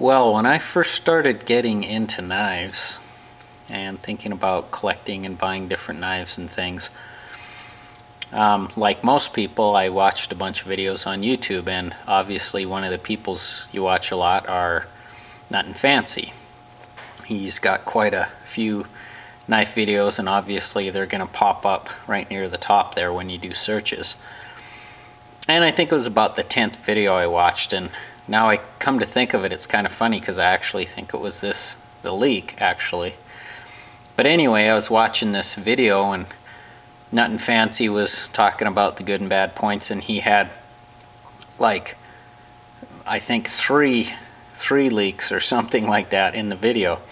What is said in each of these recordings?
Well, when I first started getting into knives and thinking about collecting and buying different knives and things, like most people, I watched a bunch of videos on YouTube, and obviously one of the peoples you watch a lot are Nothing Fancy. He's got quite a few knife videos, and obviously they're going to pop up right near the top there when you do searches. And I think it was about the 10th video I watched, and now I come to think of it, it's kind of funny because I actually think it was the leek actually. But anyway, I was watching this video and Nothing Fancy was talking about the good and bad points, and he had like, I think three leeks or something like that in the video.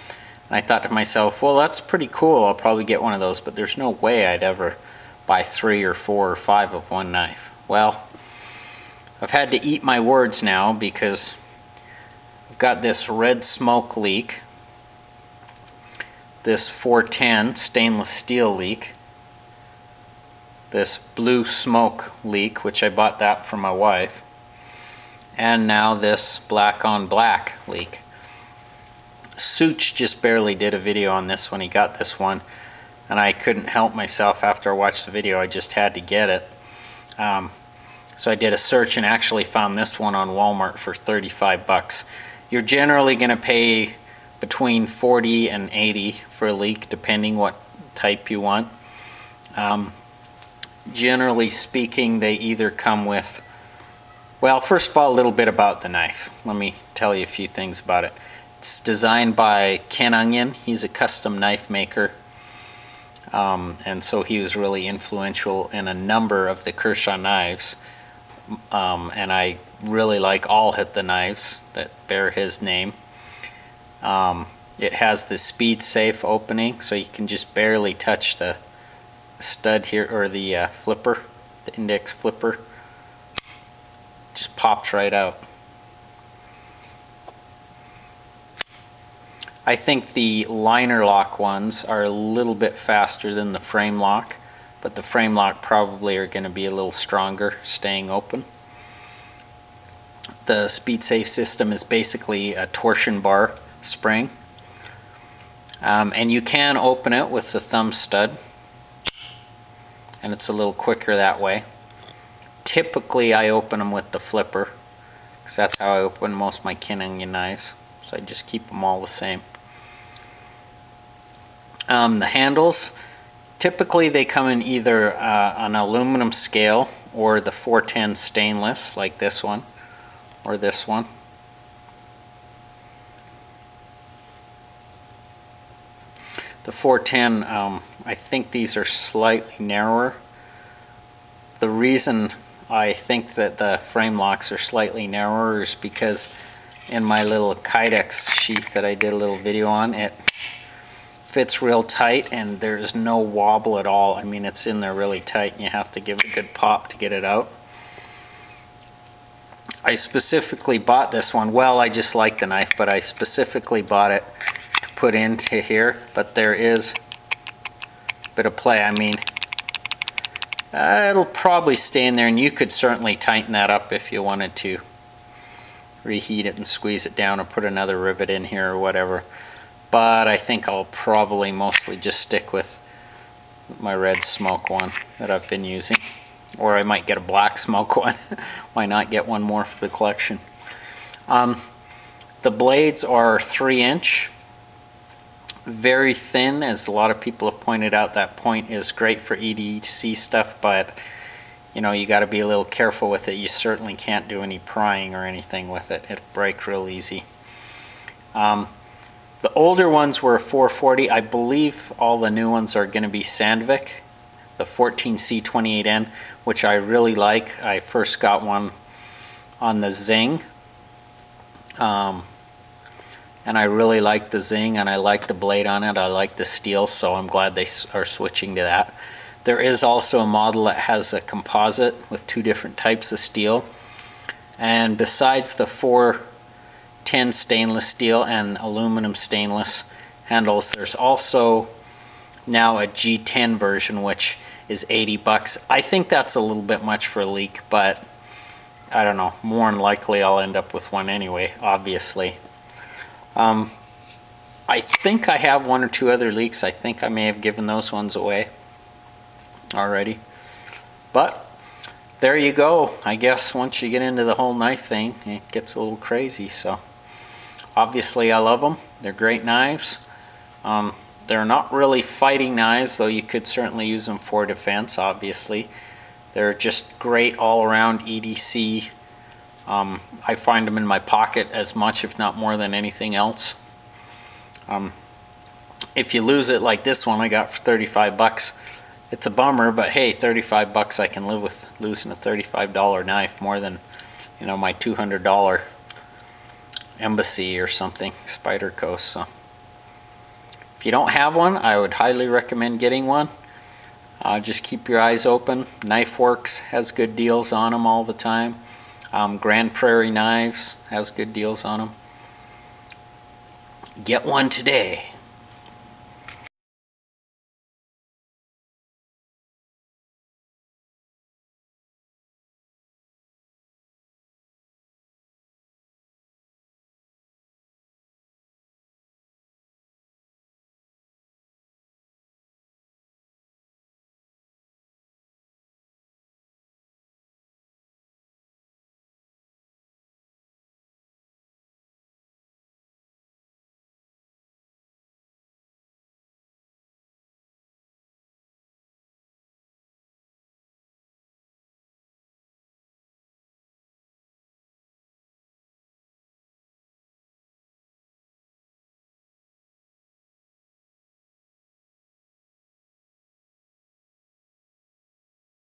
And I thought to myself, well, that's pretty cool, I'll probably get one of those, but there's no way I'd ever buy 3 or 4 or 5 of one knife. Well, I've had to eat my words now because I've got this red smoke leek, this 410 stainless steel leek, this blue smoke leek, which I bought that for my wife, and now this black on black leek. Such just barely did a video on this when he got this one, and I couldn't help myself after I watched the video. I just had to get it. So I did a search and actually found this one on Walmart for 35 bucks. You're generally going to pay between 40 and 80 for a leek, depending what type you want. Generally speaking, they either come with, well, first of all, a little bit about the knife. Let me tell you a few things about it. It's designed by Ken Onion. He's a custom knife maker. And so he was really influential in a number of the Kershaw knives. And I really like all the knives that bear his name. It has the speed safe opening, so you can just barely touch the stud here, or the flipper, the index flipper. Just pops right out. I think the liner lock ones are a little bit faster than the frame lock, but the frame lock probably are going to be a little stronger staying open. The speed safe system is basically a torsion bar spring, and you can open it with the thumb stud, and it's a little quicker that way. Typically I open them with the flipper because that's how I open most of my Ken Onion knives, so I just keep them all the same. The handles, typically they come in either an aluminum scale or the 410 stainless, like this one or this one. The 410, I think these are slightly narrower. The reason I think that the frame locks are slightly narrower is because in my little Kydex sheath that I did a little video on, it fits real tight and there's no wobble at all. I mean, it's in there really tight and you have to give it a good pop to get it out. I specifically bought this one. Well, I just like the knife, but I specifically bought it to put into here, but there is a bit of play. I mean, it'll probably stay in there, and you could certainly tighten that up if you wanted to reheat it and squeeze it down or put another rivet in here or whatever. But I think I'll probably mostly just stick with my red smoke one that I've been using. Or I might get a black smoke one. Why not get one more for the collection? The blades are 3-inch. Very thin, as a lot of people have pointed out. That point is great for EDC stuff, but you know, you got to be a little careful with it. You certainly can't do any prying or anything with it. It'll break real easy. The older ones were 440. I believe all the new ones are going to be Sandvik, the 14C28N, which I really like. I first got one on the Zing, and I really like the Zing, and I like the blade on it. I like the steel, so I'm glad they are switching to that. There is also a model that has a composite with 2 different types of steel, and besides the 410 stainless steel and aluminum stainless handles, there's also now a G10 version, which is 80 bucks. I think that's a little bit much for a leek, but I don't know, more than likely I'll end up with one anyway, obviously. I think I have one or two other Leeks. I think I may have given those ones away already. But there you go. I guess once you get into the whole knife thing, it gets a little crazy. So obviously I love them. They're great knives. They're not really fighting knives, though you could certainly use them for defense, obviously. They're just great all-around EDC. I find them in my pocket as much, if not more than anything else. If you lose it like this one I got for 35 bucks, it's a bummer, but hey, 35 bucks I can live with losing a $35 knife more than, you know, my $200 Embassy or something, Spider Coast. So if you don't have one, I would highly recommend getting one. Just keep your eyes open. KnifeWorks has good deals on them all the time. Grand Prairie Knives has good deals on them. Get one today.